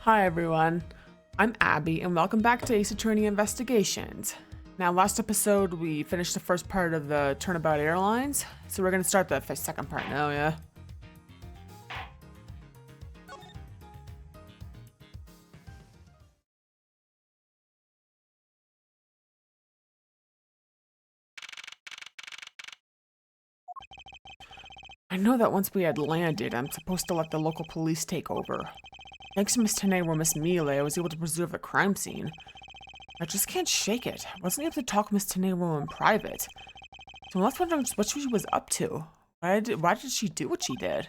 Hi everyone, I'm Abby and welcome back to Ace Attorney Investigations. Now last episode we finished the first part of the Turnabout Airlines, so we're going to start the second part now, yeah? I know that once we had landed, I'm supposed to let the local police take over. Thanks to Miss Tenay or Miss Miele, I was able to preserve the crime scene. I just can't shake it. I wasn't able to talk to Miss Tenay in private. So I'm left wondering just what she was up to. Why did she do what she did?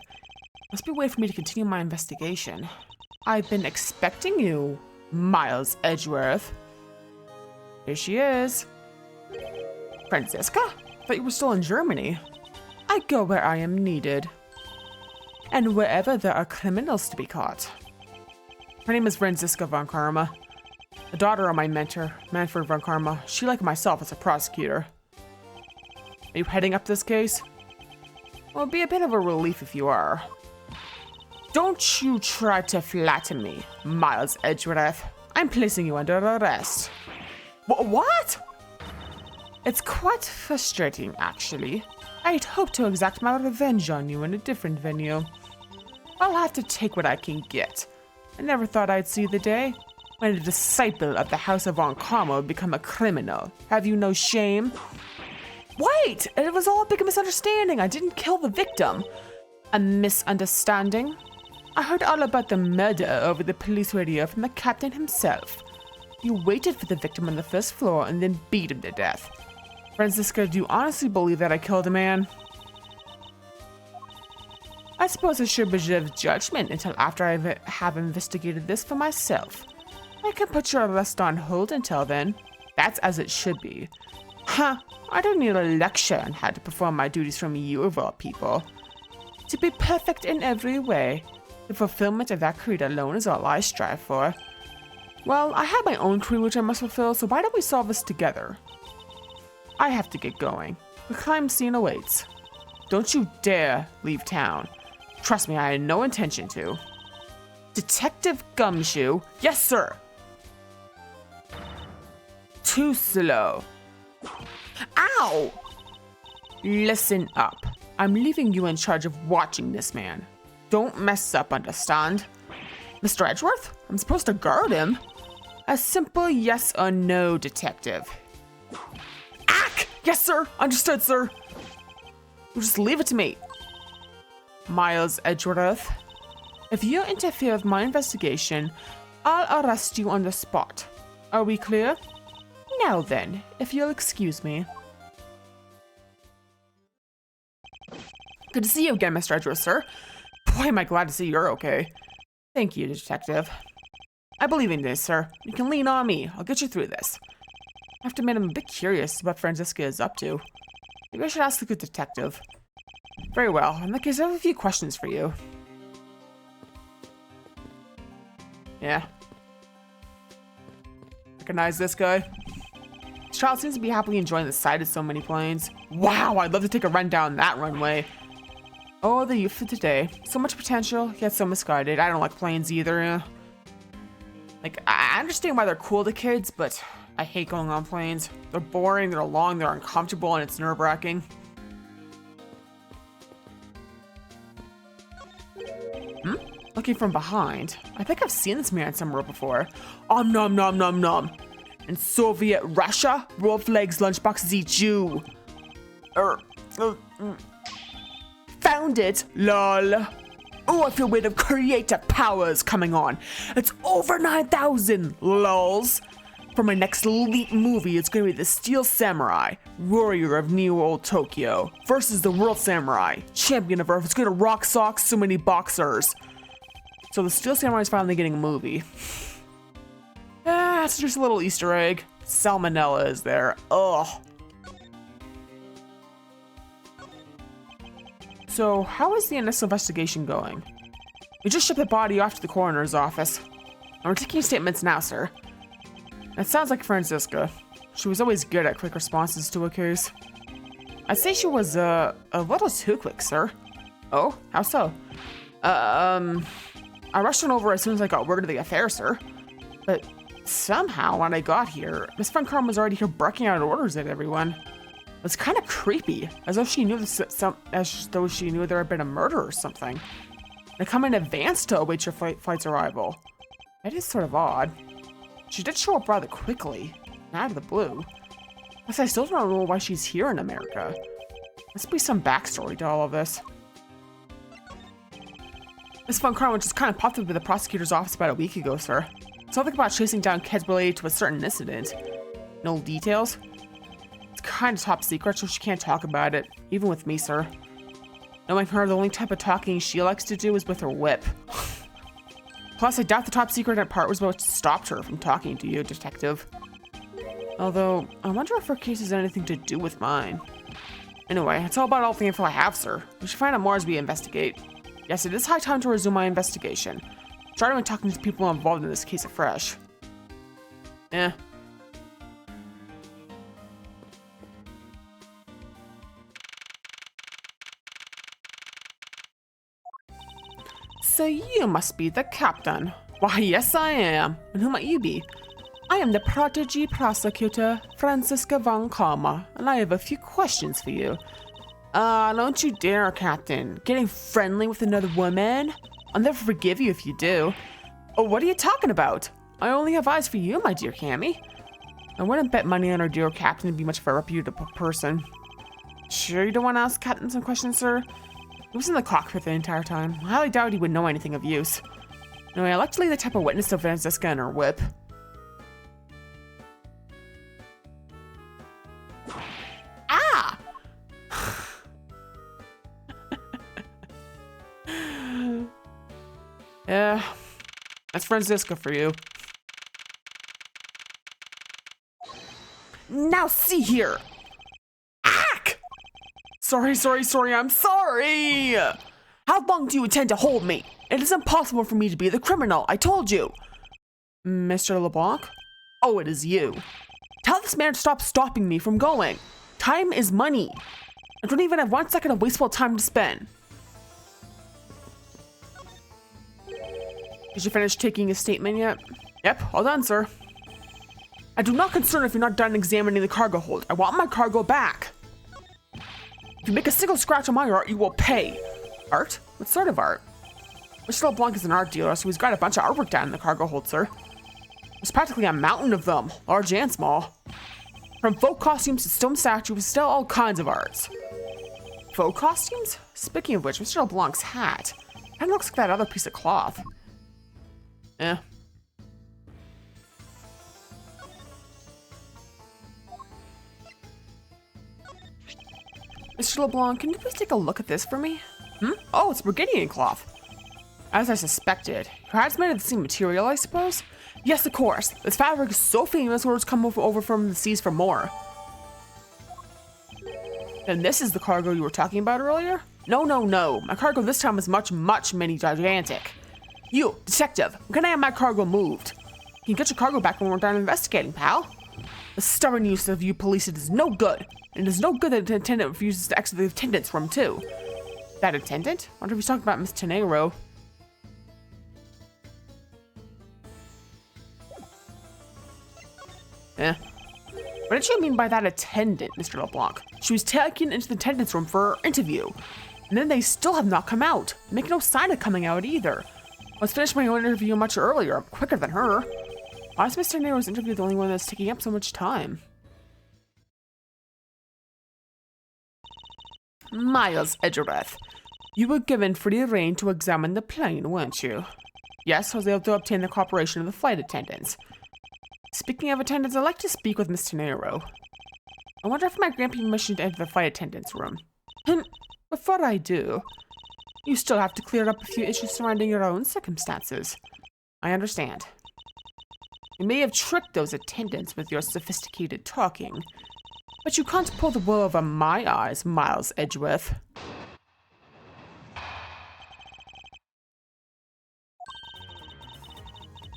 Must be a way for me to continue my investigation. I've been expecting you, Miles Edgeworth. Here she is. Franziska? Thought you were still in Germany. I go where I am needed. And wherever there are criminals to be caught. Her name is Franziska von Karma, the daughter of my mentor, Manfred von Karma. She, like myself, is a prosecutor. Are you heading up this case? Well, it'll be a bit of a relief if you are. Don't you try to flatter me, Miles Edgeworth. I'm placing you under arrest. What? It's quite frustrating, actually. I'd hoped to exact my revenge on you in a different venue. I'll have to take what I can get. I never thought I'd see the day when a disciple of the House of Von Karma would become a criminal. Have you no shame? Wait! It was all a big misunderstanding. I didn't kill the victim. A misunderstanding? I heard all about the murder over the police radio from the captain himself. You waited for the victim on the first floor and then beat him to death. Franziska, do you honestly believe that I killed a man? I suppose I should reserve judgment until after I have investigated this for myself. I can put your arrest on hold until then. That's as it should be. Huh, I don't need a lecture on how to perform my duties from you of all people. To be perfect in every way, the fulfillment of that creed alone is all I strive for. Well, I have my own creed which I must fulfill, so why don't we solve this together? I have to get going. The crime scene awaits. Don't you dare leave town. Trust me, I had no intention to. Detective Gumshoe? Yes, sir. Too slow. Ow! Listen up. I'm leaving you in charge of watching this man. Don't mess up, understand? Mr. Edgeworth? I'm supposed to guard him. A simple yes or no, detective. Ack! Yes, sir. Understood, sir. Well, just leave it to me. Miles Edgeworth, if you interfere with my investigation, I'll arrest you on the spot. Are we clear? Now then, if you'll excuse me. Good to see you again, Mr. Edgeworth, sir. Boy, am I glad to see you're okay. Thank you, detective. I believe in this, sir. You can lean on me. I'll get you through this. I have to admit I'm a bit curious what Franziska is up to. Maybe I should ask the good detective. Very well. In that case, I have a few questions for you. Yeah. Recognize this guy? This child seems to be happily enjoying the sight of so many planes. Wow, I'd love to take a run down that runway. Oh, the youth of today. So much potential, yet so misguided. I don't like planes either. Like, I understand why they're cool to kids, but I hate going on planes. They're boring, they're long, they're uncomfortable, and it's nerve-wracking. Looking from behind. I think I've seen this man somewhere before. Nom nom nom nom. In Soviet Russia, wolf legs lunchboxes eat you. Found it, lol. Oh, I feel weight of creative powers coming on. It's over 9,000, lols. For my next elite movie, it's gonna be the Steel Samurai, warrior of New Old Tokyo, versus the World Samurai, champion of Earth. It's gonna rock socks so many boxers. So the Steel Samurai is finally getting a movie. It's just a little Easter egg. Salmonella is there. Ugh. So how is the initial investigation going? We just shipped the body off to the coroner's office. And we're taking statements now, sir. It sounds like Franziska. She was always good at quick responses to a case. I'd say she was a little too quick, sir. Oh, how so? I rushed on over as soon as I got word of the affair, sir. But somehow, when I got here, Miss Von Karm was already here barking out orders at everyone. It was kind of creepy, as though she knew there had been a murder or something. They come in advance to await your flight's arrival. That is sort of odd. She did show up rather quickly, out of the blue. Plus, I still don't know why she's here in America. Must be some backstory to all of this. Miss Von Karm just kind of popped up at the prosecutor's office about a week ago, sir. Something about chasing down kids related to a certain incident. No details? It's kind of top secret, so she can't talk about it, even with me, sir. Knowing her, the only type of talking she likes to do is with her whip. Plus, I doubt the top secret part was what stopped her from talking to you, detective. Although, I wonder if her case has anything to do with mine. Anyway, it's all about all the info I have, sir. We should find out more as we investigate. Yes, it is high time to resume my investigation. Starting with talking to people involved in this case afresh. Eh. So you must be the captain. Why, yes I am. And who might you be? I am the protege prosecutor, Franziska von Karma, and I have a few questions for you. Don't you dare, Captain. Getting friendly with another woman? I'll never forgive you if you do. Oh, what are you talking about? I only have eyes for you, my dear Cammy. I wouldn't bet money on our dear Captain to be much of a reputable person. Sure you don't want to ask Captain some questions, sir? He was in the cockpit the entire time. I highly doubt he would know anything of use. Anyway, I like to leave the type of witness to Franziska and her whip. Ah! Yeah, that's Franziska for you. Now see here! Ack! Sorry, I'm sorry! How long do you intend to hold me? It is impossible for me to be the criminal, I told you! Mr. LeBlanc? Oh, it is you. Tell this man to stop stopping me from going. Time is money. I don't even have 1 second of wasteful time to spend. Did you finish taking a statement yet? Yep, all done, sir. I do not concern if you're not done examining the cargo hold. I want my cargo back. If you make a single scratch on my art, you will pay. Art? What sort of art? Mr. LeBlanc is an art dealer, so he's got a bunch of artwork down in the cargo hold, sir. There's practically a mountain of them, large and small. From folk costumes to stone statues, still all kinds of arts. Folk costumes? Speaking of which, Mr. LeBlanc's hat. Kinda looks like that other piece of cloth. Eh. Mr. LeBlanc, can you please take a look at this for me? Oh, it's Burgundian cloth. As I suspected. Your hat's made of the same material, I suppose? Yes, of course. This fabric is so famous, orders come over from the seas for more. And this is the cargo you were talking about earlier? No. My cargo this time is much many gigantic. You, detective, when can I have my cargo moved? You can get your cargo back when we're done investigating, pal. The stubborn use of you police, it is no good. And it is no good that the attendant refuses to exit the attendant's room, too. That attendant? I wonder if he's talking about Miss Tenero. What did you mean by that attendant, Mr. LeBlanc? She was taken into the attendant's room for her interview. And then they still have not come out. Make no sign of coming out either. I was finished my own interview much earlier. I'm quicker than her. Why is Mr. Nero's interview the only one that's taking up so much time? Miles Edgeworth. You were given free rein to examine the plane, weren't you? Yes, I was able to obtain the cooperation of the flight attendants. Speaking of attendants, I'd like to speak with Miss Tenero. I wonder if I might grant permission to enter the flight attendant's room. Before I do, you still have to clear up a few issues surrounding your own circumstances. I understand. You may have tricked those attendants with your sophisticated talking, but you can't pull the wool over my eyes, Miles Edgeworth.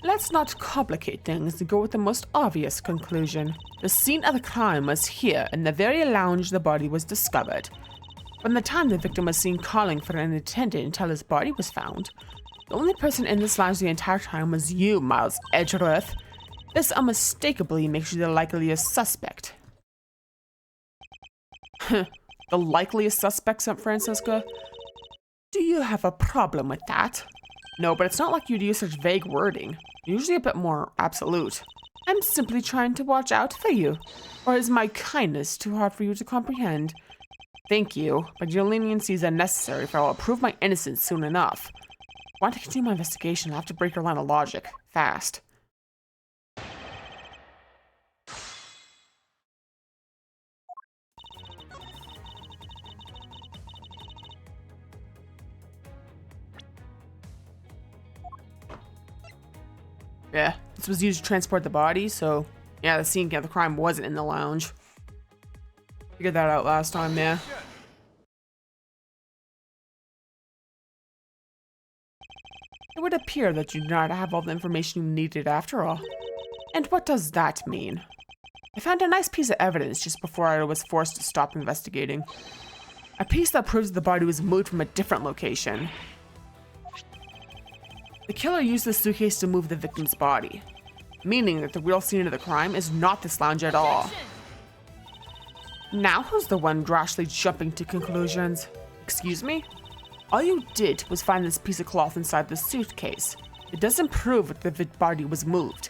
Let's not complicate things and go with the most obvious conclusion. The scene of the crime was here, in the very lounge the body was discovered. From the time the victim was seen calling for an attendant until his body was found, The only person in this lounge the entire time was you, Miles Edgeworth. This unmistakably makes you the likeliest suspect. The likeliest suspect, St. Francisca? Do you have a problem with that? No, but it's not like you'd use such vague wording. Usually a bit more absolute. I'm simply trying to watch out for you. Or is my kindness too hard for you to comprehend? Thank you, but your leniency is unnecessary, for I will prove my innocence soon enough. If I want to continue my investigation, I'll have to break your line of logic. Fast. Yeah, this was used to transport the body, so yeah, the scene of the crime wasn't in the lounge. Figured that out last time, yeah. It would appear that you do not have all the information you needed after all. And what does that mean? I found a nice piece of evidence just before I was forced to stop investigating. A piece that proves the body was moved from a different location. The killer used the suitcase to move the victim's body, meaning that the real scene of the crime is not this lounge at all. Now who's the one rashly jumping to conclusions? Excuse me? All you did was find this piece of cloth inside the suitcase. It doesn't prove that the body was moved.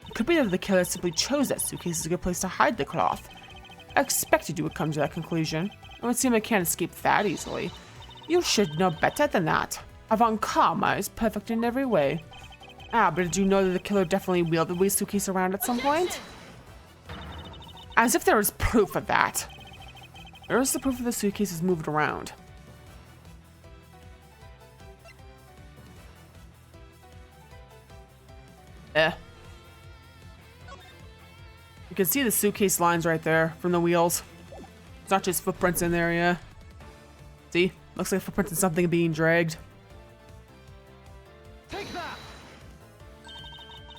It could be that the killer simply chose that suitcase as a good place to hide the cloth. I expected you would come to that conclusion. It would seem I can't escape that easily. You should know better than that. Avant Karma is perfect in every way. Ah, but did you know that the killer definitely wheeled the suitcase around at some point? As if there was proof of that. Where is the proof of the suitcase is moved around? You can see the suitcase lines right there from the wheels. It's not just footprints in there, yeah. See? Looks like footprints of something being dragged.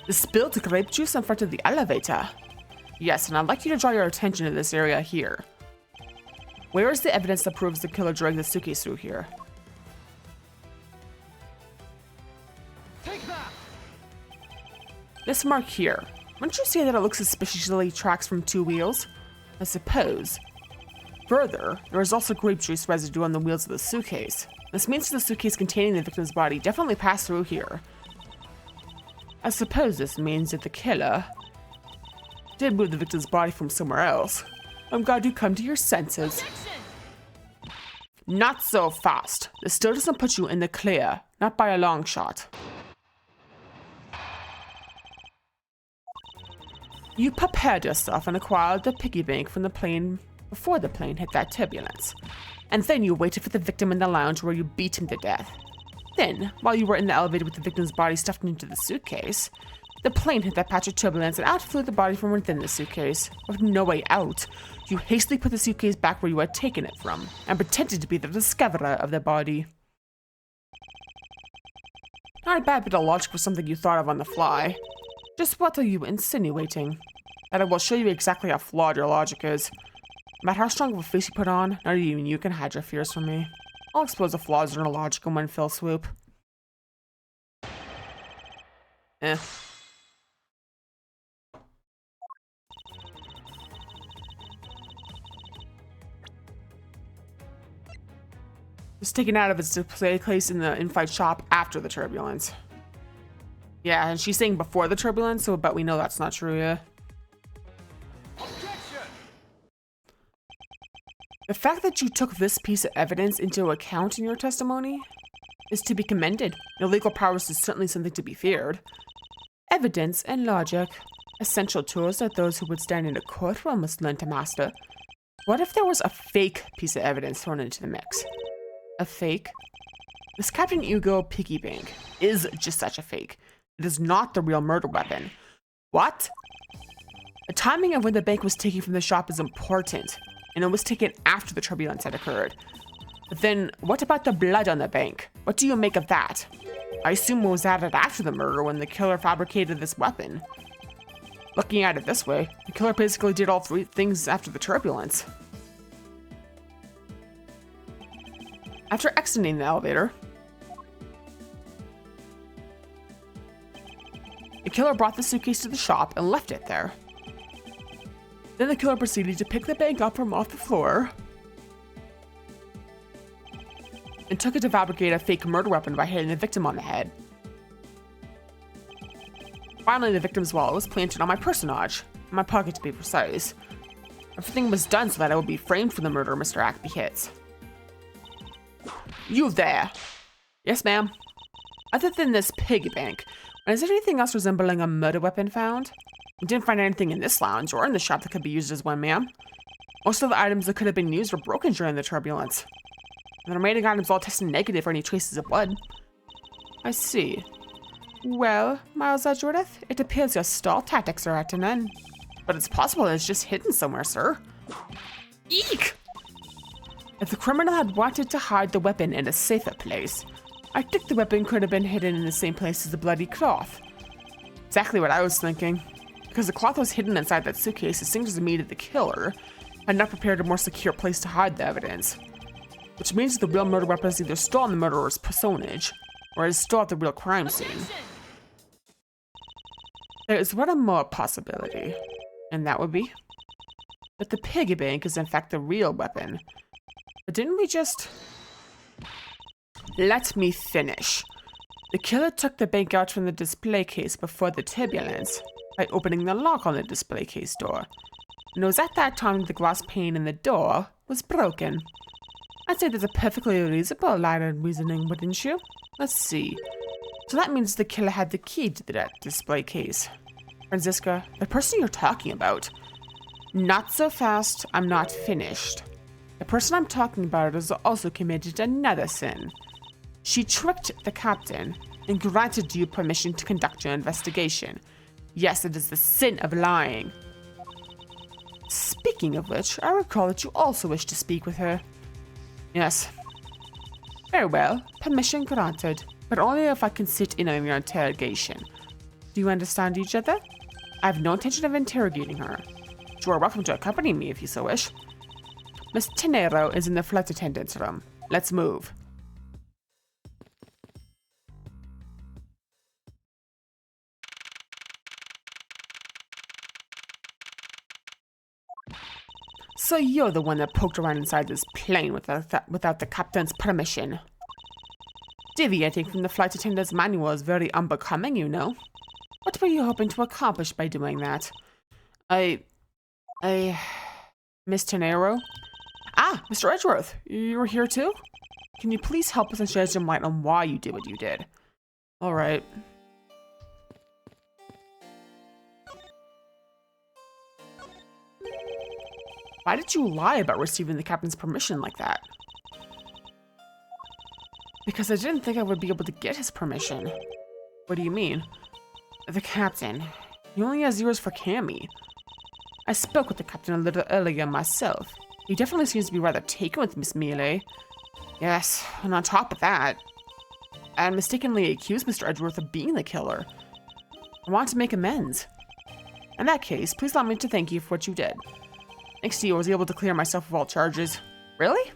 The spilled grape juice in front of the elevator. Yes, and I'd like you to draw your attention to this area here. Where is the evidence that proves the killer dragged the suitcase through here? This mark here. Wouldn't you say that it looks suspiciously tracks from two wheels? I suppose. Further, there is also grape juice residue on the wheels of the suitcase. This means the suitcase containing the victim's body definitely passed through here. I suppose this means that the killer did move the victim's body from somewhere else. I'm glad you come to your senses. Not so fast. This still doesn't put you in the clear, not by a long shot. You prepared yourself and acquired the piggy bank from the plane before the plane hit that turbulence. And then you waited for the victim in the lounge where you beat him to death. Then, while you were in the elevator with the victim's body stuffed into the suitcase, the plane hit that patch of turbulence and out flew the body from within the suitcase. With no way out, you hastily put the suitcase back where you had taken it from, and pretended to be the discoverer of the body. Not a bad bit of logic for something you thought of on the fly. Just what are you insinuating? That I will show you exactly how flawed your logic is. No matter how strong of a face you put on, not even you can hide your fears from me. I'll expose the flaws in your logic in one fell swoop. It's taken out of its display case in the in-flight shop after the turbulence. Yeah, and she's saying before the turbulence, so but we know that's not true, yeah. The fact that you took this piece of evidence into account in your testimony is to be commended. Your legal prowess is certainly something to be feared. Evidence and logic, essential tools that those who would stand in a courtroom must learn to master. What if there was a fake piece of evidence thrown into the mix? A fake? This Captain Hugo piggy bank is just such a fake. It is not the real murder weapon. What? The timing of when the bank was taken from the shop is important, and it was taken after the turbulence had occurred. But then, what about the blood on the bank? What do you make of that? I assume it was added after the murder when the killer fabricated this weapon. Looking at it this way, the killer basically did all three things after the turbulence. After exiting the elevator, The killer brought the suitcase to the shop and left it there. Then the killer proceeded to pick the bank up from off the floor and took it to fabricate a fake murder weapon by hitting the victim on the head. Finally, the victim's wallet was planted on my personage, in my pocket to be precise. Everything was done so that I would be framed for the murder Mr. Ackby hits. You there! Yes, ma'am. Other than this piggy bank, is there anything else resembling a murder weapon found? We didn't find anything in this lounge or in the shop that could be used as one, ma'am. Most of the items that could have been used were broken during the turbulence. And the remaining items all tested negative for any traces of blood. I see. Well, Miles Edgeworth, it appears your stall tactics are at an end. But it's possible it's just hidden somewhere, sir. Eek! If the criminal had wanted to hide the weapon in a safer place, I think the weapon could have been hidden in the same place as the bloody cloth. Exactly what I was thinking. Because the cloth was hidden inside that suitcase, it seems to me that the killer had not prepared a more secure place to hide the evidence. Which means the real murder weapon is either stored in the murderer's personage, or is stored at the real crime scene. There is one more possibility, and that would be that the piggy bank is in fact the real weapon. But didn't we just... Let me finish. The killer took the bank out from the display case before the turbulence by opening the lock on the display case door. And it was at that time the glass pane in the door was broken. I'd say that's a perfectly reasonable line of reasoning, wouldn't you? Let's see. So that means the killer had the key to that display case. Franziska, the person you're talking about. Not so fast, I'm not finished. The person I'm talking about has also committed another sin. She tricked the captain and granted you permission to conduct your investigation. Yes, it is the sin of lying. Speaking of which, I recall that you also wish to speak with her. Yes. Very well, permission granted, but only if I can sit in on your interrogation. Do you understand each other? I have no intention of interrogating her. You are welcome to accompany me if you so wish. Miss Tenero is in the flight attendant's room. Let's move. So you're the one that poked around inside this plane without the captain's permission. Deviating from the flight attendant's manual is very unbecoming, you know. What were you hoping to accomplish by doing that? Miss Tenero? Ah, Mr. Edgeworth, you were here too? Can you please help us and shed some light on why you did what you did? Alright. Why did you lie about receiving the captain's permission like that? Because I didn't think I would be able to get his permission. What do you mean? The captain. He only has ears for Cammy. I spoke with the captain a little earlier myself. He definitely seems to be rather taken with Miss Mealy. Yes, and on top of that, I mistakenly accused Mr. Edgeworth of being the killer. I want to make amends. In that case, please allow me to thank you for what you did. Thanks to you, I was able to clear myself of all charges. Really?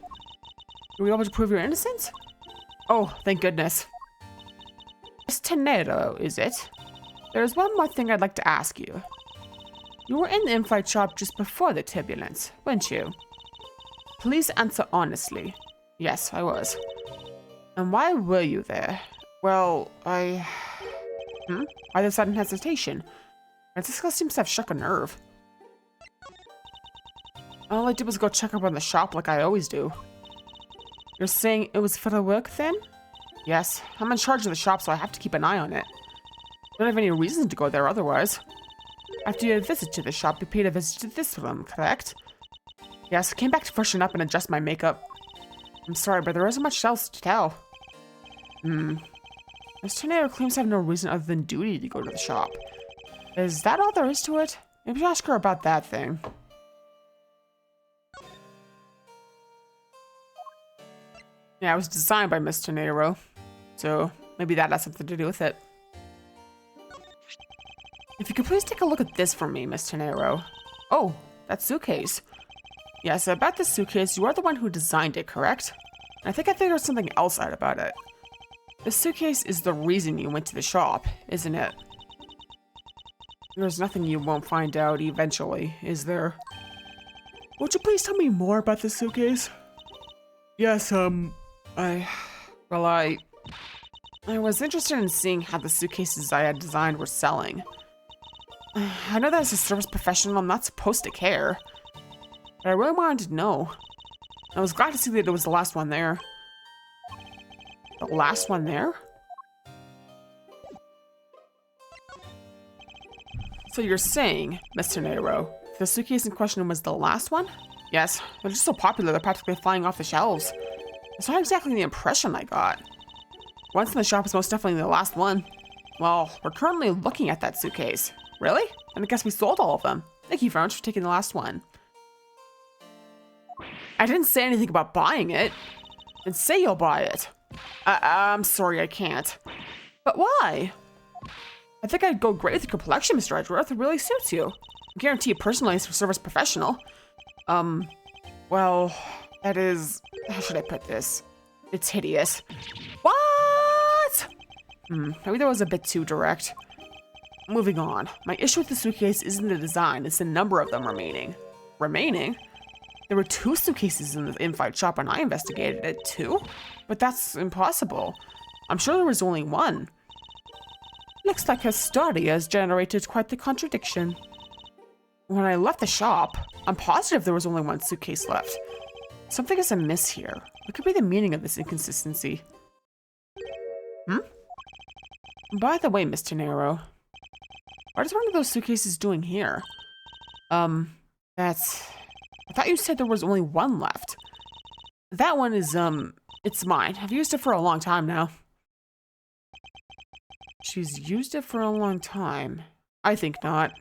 Were you able to prove your innocence? Oh, thank goodness. Miss Tenero, is it? There's one more thing I'd like to ask you. You were in the in-flight shop just before the turbulence, weren't you? Please answer honestly. Yes, I was. And why were you there? Well, Why the sudden hesitation? Franziska seems to have struck a nerve. All I did was go check up on the shop like I always do. You're saying it was for the work then? Yes, I'm in charge of the shop, so I have to keep an eye on it. I don't have any reason to go there otherwise. After your visit to the shop, you paid a visit to this room, correct? Yes, I came back to freshen up and adjust my makeup. I'm sorry, but there isn't much else to tell. Miss Tornado claims to have no reason other than duty to go to the shop. Is that all there is to it? Maybe ask her about that thing. Yeah, it was designed by Miss Tenero, so maybe that has something to do with it. If you could please take a look at this for me, Miss Tenero. Oh, that suitcase. Yes, about this suitcase, you are the one who designed it, correct? I think I figured something else out about it. The suitcase is the reason you went to the shop, isn't it? There's nothing you won't find out eventually, is there? Would you please tell me more about this suitcase? Yes, I was interested in seeing how the suitcases I had designed were selling. I know that as a service professional, I'm not supposed to care, but I really wanted to know. I was glad to see that it was the last one there. The last one there? So you're saying, Mr. Nero, the suitcase in question was the last one? Yes, they're just so popular they're practically flying off the shelves. That's not exactly the impression I got. Once in the shop is most definitely the last one. Well, we're currently looking at that suitcase. Really? And I guess we sold all of them. Thank you very much for taking the last one. I didn't say anything about buying it. And say you'll buy it. I'm sorry, I can't. But why? I think I'd go great with your collection, Mr. Edgeworth. It really suits you. I guarantee you personalized for service professional. Well, that is... How should I put this? It's hideous. What? Maybe that was a bit too direct. Moving on. My issue with the suitcase isn't the design, it's the number of them remaining. Remaining? There were 2 suitcases in the in-flight shop when I investigated it. 2? But that's impossible. I'm sure there was only 1. Looks like her story has generated quite the contradiction. When I left the shop, I'm positive there was only 1 suitcase left. Something is amiss here. What could be the meaning of this inconsistency? By the way, Mr. Nero, what is one of those suitcases doing here? I thought you said there was only 1 left. That one is, it's mine. I've used it for a long time now. She's used it for a long time. I think not.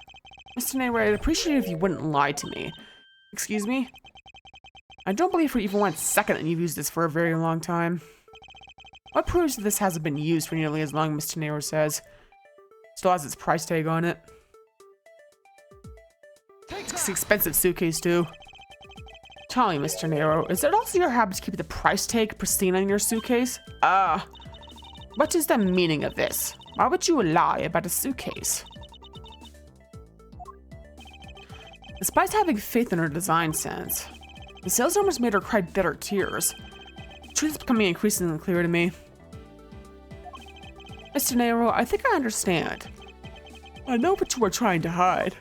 Mr. Nero, I'd appreciate it if you wouldn't lie to me. Excuse me? I don't believe for even 1 second that you've used this for a very long time. What proves that this hasn't been used for nearly as long, Mr. Nero says? Still has its price tag on it. It's an expensive suitcase, too. Tell me, Mr. Nero, is it also your habit to keep the price tag pristine on your suitcase? What is the meaning of this? Why would you lie about a suitcase? Despite having faith in her design sense, the sales numbers made her cry bitter tears. The truth is becoming increasingly clear to me. Mr. Nero, I think I understand. I know what you were trying to hide.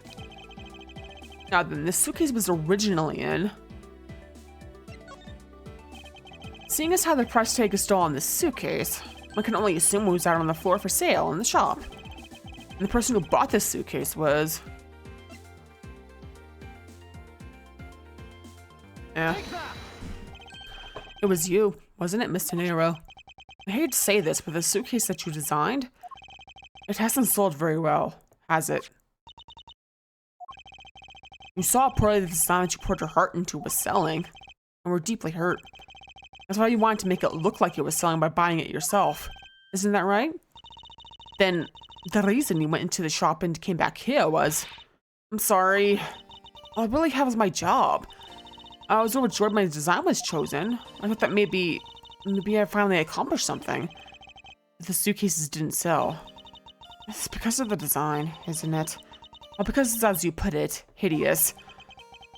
Now then, this suitcase was originally in. Seeing as how the price tag is still on this suitcase, one can only assume it was out on the floor for sale in the shop. And the person who bought this suitcase was... It was you, wasn't it, Mr. Nero? I hate to say this, but the suitcase that you designed, it hasn't sold very well, has it? You saw poorly the design that you poured your heart into was selling, and were deeply hurt. That's why you wanted to make it look like it was selling by buying it yourself. Isn't that right? Then, the reason you went into the shop and came back here was... I'm sorry. All I really have is my job. I was overjoyed my design was chosen. I thought that maybe I finally accomplished something. But the suitcases didn't sell. It's because of the design, isn't it? Well, because it's, as you put it, hideous.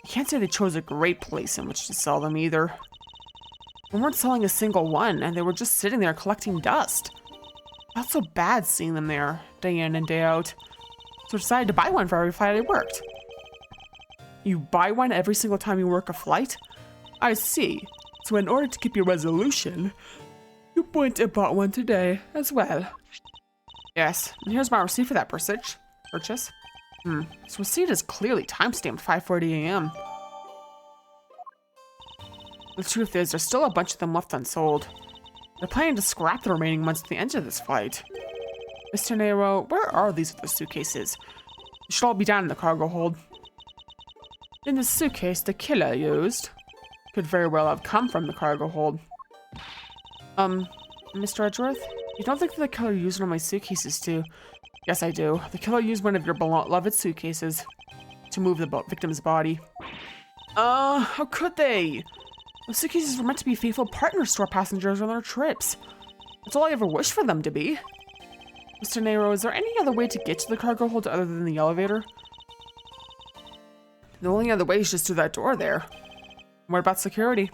You can't say they chose a great place in which to sell them either. They weren't selling a single one, and they were just sitting there collecting dust. I felt so bad seeing them there, day in and day out. So I decided to buy one for every flight I worked. You buy one every single time you work a flight? I see. So in order to keep your resolution, you went and bought one today as well. Yes, and here's my receipt for that purchase. This receipt is clearly timestamped 5:40 a.m. The truth is, there's still a bunch of them left unsold. They're planning to scrap the remaining ones at the end of this flight. Mr. Nero, where are these other suitcases? They should all be down in the cargo hold. In the suitcase the killer used could very well have come from the cargo hold. Mr. Edgeworth, you don't think that the killer used one of my suitcases to... Yes, I do. The killer used one of your beloved suitcases to move the victim's body. How could they? Those suitcases were meant to be faithful partners to our passengers on their trips. That's all I ever wished for them to be. Mr. Nero, is there any other way to get to the cargo hold other than the elevator? The only other way is just through that door there. What about security?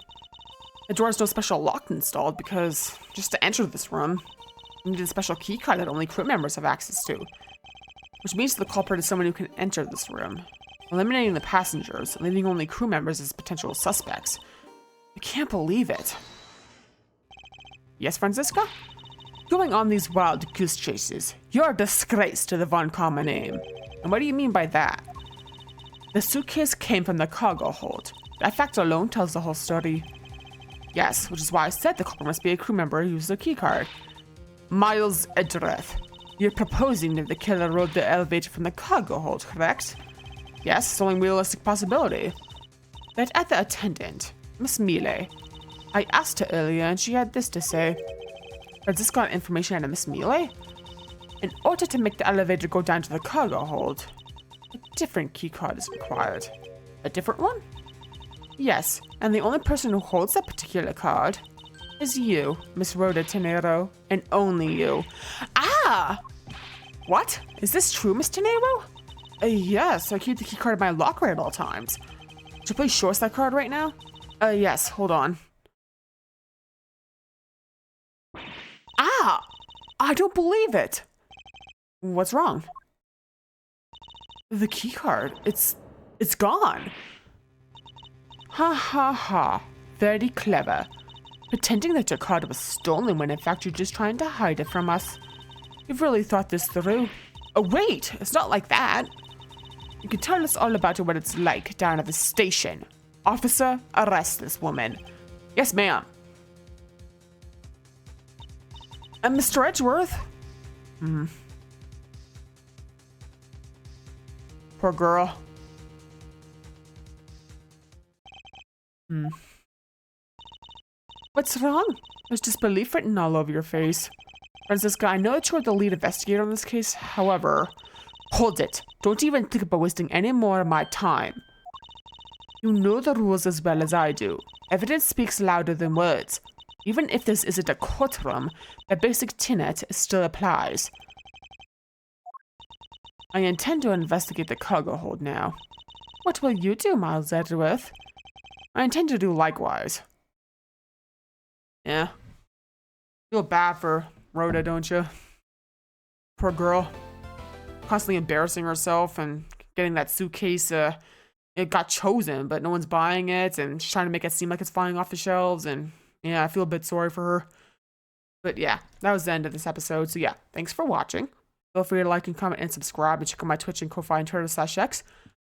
The door has no special lock installed because just to enter this room, you need a special key card that only crew members have access to. Which means the culprit is someone who can enter this room, eliminating the passengers, and leaving only crew members as potential suspects. I can't believe it. Yes, Francisca? Going on these wild goose chases, you're a disgrace to the Von Karma name. And what do you mean by that? The suitcase came from the cargo hold. That fact alone tells the whole story. Yes, which is why I said the culprit must be a crew member who used the key card. Miles Edgeworth, you're proposing that the killer rode the elevator from the cargo hold, correct? Yes, it's the only realistic possibility. That at the attendant, Miss Mealy. I asked her earlier and she had this to say. Francisco got information out of Miss Mealy? In order to make the elevator go down to the cargo hold, a different key card is required. A different one? Yes, and the only person who holds that particular card is you, Miss Rhoda Tenero, and only you. Ah! What? Is this true, Miss Tenero? Yes, I keep the key card in my locker at all times. Should you please show us that card right now? Yes, hold on. Ah! I don't believe it! What's wrong? The key card, it's gone. Ha ha ha, very clever. Pretending that your card was stolen when in fact you're just trying to hide it from us. You've really thought this through. Oh wait, it's not like that. You can tell us all about what it's like down at the station. Officer, arrest this woman. Yes, ma'am. And Mr. Edgeworth? Poor girl. What's wrong? There's disbelief written all over your face. Francisca, I know that you're the lead investigator on this case, however... Hold it. Don't even think about wasting any more of my time. You know the rules as well as I do. Evidence speaks louder than words. Even if this isn't a courtroom, the basic tenet still applies. I intend to investigate the cargo hold now. What will you do, Miles Edgeworth? I intend to do likewise. Yeah. Feel bad for Rhoda, don't you? Poor girl. Constantly embarrassing herself and getting that suitcase, it got chosen, but no one's buying it, and she's trying to make it seem like it's flying off the shelves, and yeah, I feel a bit sorry for her. But yeah, that was the end of this episode, so yeah, thanks for watching. Feel free to like and comment and subscribe, and check out my Twitch and Ko-Fi and Twitter/X.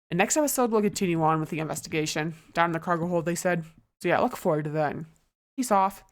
And next episode, we'll continue on with the investigation. Down in the cargo hold, they said. So yeah, look forward to that. Peace off.